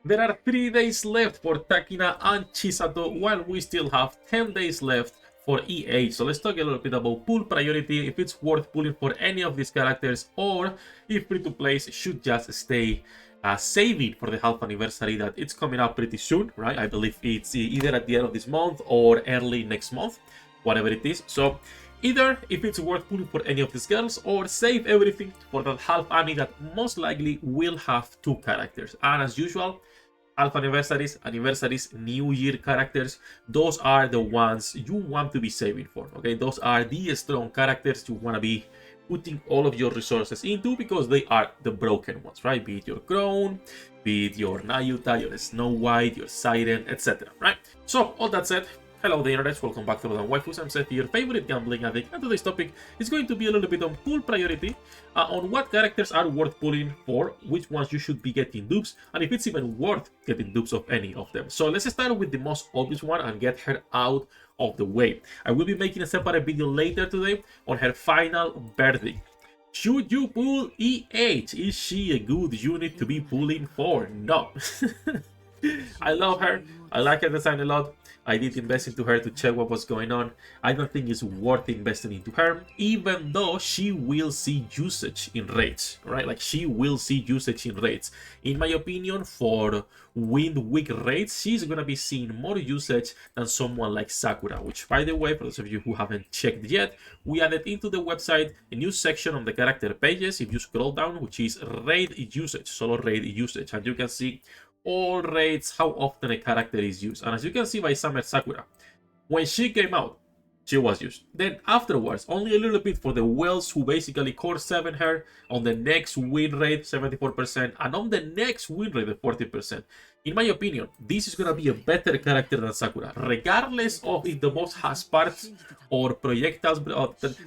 There are 3 days left for Takina and Chisato, while we still have 10 days left for EA. So let's talk a little bit about pull priority, if it's worth pulling for any of these characters, or if free-to-plays should just stay saving for the half anniversary that it's coming up pretty soon, right? I believe it's either at the end of this month or early next month, whatever it is. So either if it's worth pulling for any of these girls, or save everything for that half annie that most likely will have 2 characters. And as usual, half anniversaries, New Year characters, those are the ones you want to be saving for, okay? Those are the strong characters you want to be putting all of your resources into, because they are the broken ones, right? Be it your Crown, be it your Nayuta, your Snow White, your Siren, etc., right? So, all that said, hello the internet, welcome back to another Waifus. I'm Sefhi, your favorite gambling addict, and today's topic is going to be a little bit on pull priority, on what characters are worth pulling for, which ones you should be getting dupes, and if it's even worth getting dupes of any of them. So let's start with the most obvious one and get her out of the way. I will be making a separate video later today on her final verdict. Should you pull EH? Is she a good unit to be pulling for? No. I love her. I like her design a lot. I did invest into her to check what was going on. I don't think it's worth investing into her, even though she will see usage in raids, right? Like, she will see usage in raids. In my opinion, for wind weak raids, she's gonna be seeing more usage than someone like Sakura, which, by the way, for those of you who haven't checked yet, we added into the website a new section on the character pages, if you scroll down, which is raid usage, solo raid usage, and you can see all raids, how often a character is used. And as you can see by Summer Sakura, when she came out, she was used. Then afterwards, only a little bit for the Wells, who basically core 7 her on the next win rate, 74%, and on the next win rate, 40%. In my opinion, this is gonna be a better character than Sakura, regardless of if the boss has parts or projectiles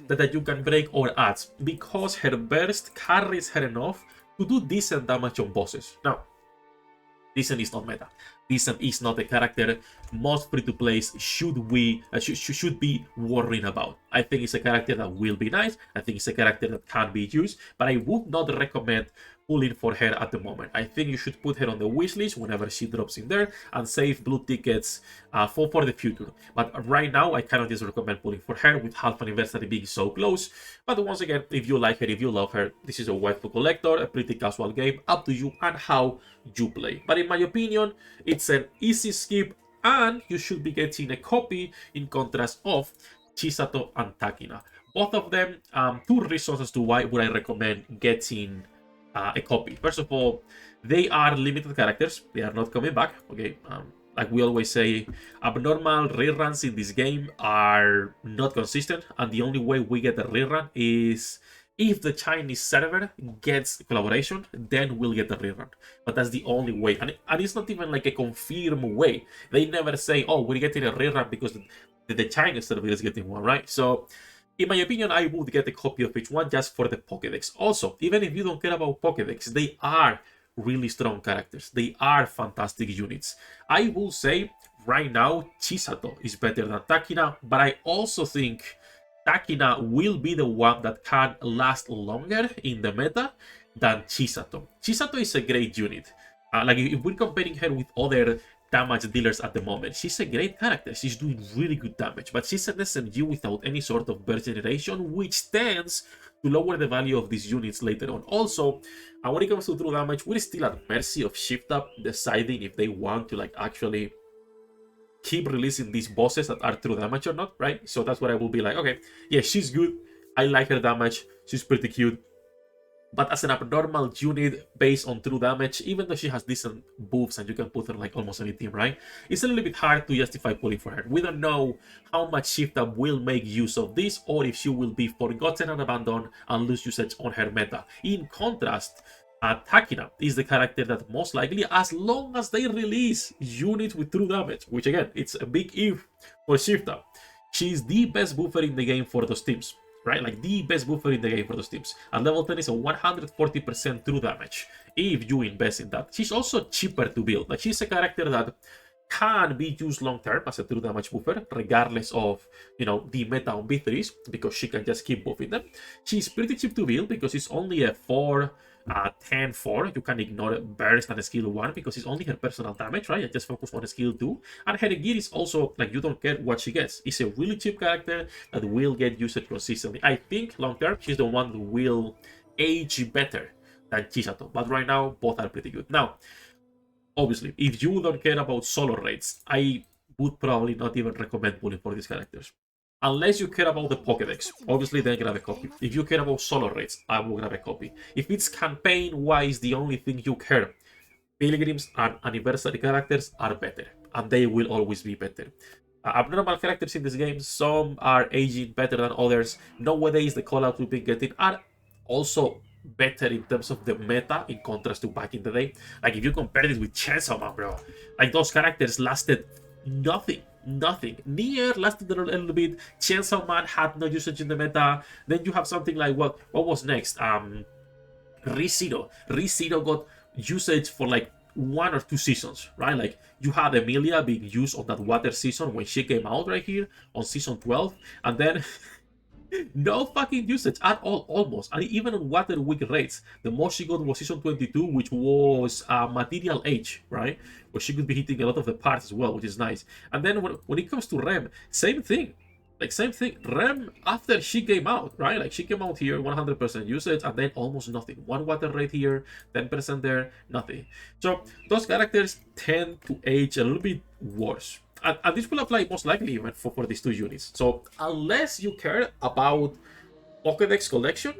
that you can break or adds, because her burst carries her enough to do decent damage on bosses. Now, Decent is not meta. Decent is not a character most free-to-plays should be worrying about. I think it's a character that will be nice. I think it's a character that can be used, but I would not recommend pulling for her at the moment. I think you should put her on the wish list whenever she drops in there and save blue tickets for the future. But right now, I cannot just recommend pulling for her with half anniversary being so close. But once again, if you like her, if you love her, this is a waifu collector, a pretty casual game, up to you and how you play. But in my opinion, it's an easy skip, and you should be getting a copy in contrast of Chisato and Takina. Both of them, 2 reasons as to why would I recommend getting a copy. First of all, they are limited characters. They are not coming back, okay? Like we always say, abnormal reruns in this game are not consistent, and the only way we get a rerun is if the Chinese server gets collaboration, then we'll get the rerun. But that's the only way, and it's not even like a confirmed way. They never say, oh, we're getting a rerun because the Chinese server is getting one, right? So, in my opinion, I would get a copy of each one just for the Pokédex. Also, even if you don't care about Pokédex, they are really strong characters. They are fantastic units. I will say, right now, Chisato is better than Takina, but I also think Takina will be the one that can last longer in the meta than Chisato. Chisato is a great unit. Like, if we're comparing her with other damage dealers at the moment, she's a great character. She's doing really good damage, but she's an SMG without any sort of burst generation, which tends to lower the value of these units later on. Also, when it comes to true damage, we're still at mercy of Shift Up deciding if they want to like actually keep releasing these bosses that are true damage or not, right? So that's what I will be like, okay, yeah, she's good. I like her damage. She's pretty cute. But as an abnormal unit based on true damage, even though she has decent buffs and you can put her like almost any team, right? It's a little bit hard to justify pulling for her. We don't know how much Shift Up will make use of this, or if she will be forgotten and abandoned and lose usage on her meta. In contrast, Takina is the character that most likely, as long as they release units with true damage, which again, it's a big if for Shift Up, she's the best buffer in the game for those teams. Right, like the best buffer in the game for those teams. At level 10 is a 140% true damage if you invest in that. She's also cheaper to build. Like, she's a character that can be used long term as a true damage buffer, regardless of, you know, the meta on B3s, because she can just keep buffing them. She's pretty cheap to build because it's only a 4 10-4. You can ignore burst and skill 1 because it's only her personal damage, right? I just focus on skill 2. And her gear is also like you don't care what she gets. It's a really cheap character that will get used consistently. I think long term she's the one that will age better than Chisato, but right now both are pretty good. Now, obviously, if you don't care about solo raids, I would probably not even recommend pulling for these characters. Unless you care about the Pokédex, obviously then grab a copy. If you care about solo raids, I will grab a copy. If it's campaign-wise the only thing you care, Pilgrims and Anniversary characters are better, and they will always be better. Abnormal characters in this game, some are aging better than others. Nowadays, the callouts we've been getting are also better in terms of the meta in contrast to back in the day. Like if you compare this with Chainsaw Man, bro, like those characters lasted nothing. Nier lasted a little bit. Chainsaw Man had no usage in the meta. Then you have something like what was next? ReZero. ReZero got usage for like 1 or 2 seasons, right? Like you had Emilia being used on that water season when she came out right here on season 12, and then no fucking usage at all, almost. And even on water weak rates, the most she got was season 22, which was material age, right? Where she could be hitting a lot of the parts as well, which is nice. And then when it comes to Rem, same thing. Like, same thing. Rem, after she came out, right? Like, she came out here, 100% usage, and then almost nothing. 1 water rate here, 10% there, nothing. So, those characters tend to age a little bit worse. And this will apply most likely even for these 2 units. So, unless you care about Pokédex collection,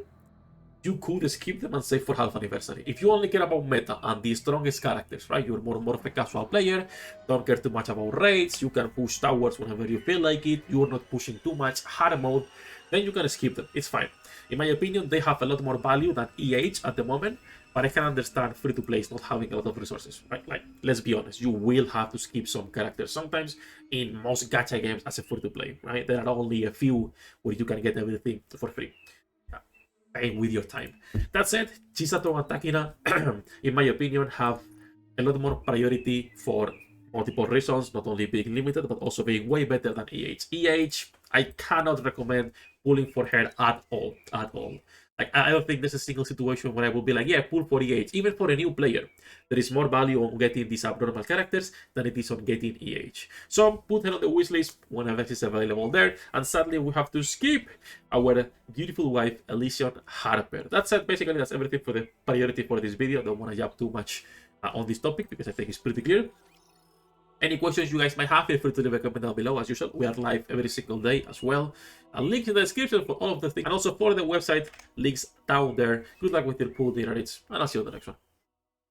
you could skip them and save for half anniversary. If you only care about meta and the strongest characters, right? You're more of a casual player, don't care too much about raids, you can push towers whenever you feel like it, you're not pushing too much hard mode, then you can skip them. It's fine. In my opinion, they have a lot more value than EH at the moment, but I can understand free-to-play is not having a lot of resources, right? Like, let's be honest, you will have to skip some characters sometimes in most gacha games as a free-to-play, right? There are only a few where you can get everything for free. With your time. That said, Chisato and Takina, in my opinion, have a lot more priority for multiple reasons, not only being limited, but also being way better than EH. EH, I cannot recommend pulling for her at all. Like, I don't think there's a single situation where I will be like, yeah, pull for EH. Even for a new player, there is more value on getting these abnormal characters than it is on getting EH. So put her on the wishlist whenever it's available there. And sadly, we have to skip our beautiful wife, Elysion Harper. That said, basically, that's everything for the priority for this video. I don't want to jump too much on this topic because I think it's pretty clear. Any questions you guys might have, feel free to leave a comment down below. As usual, we are live every single day as well. A link in the description for all of the things, and also for the website, links down there. Good luck with your pool dinner, and I'll see you on the next one.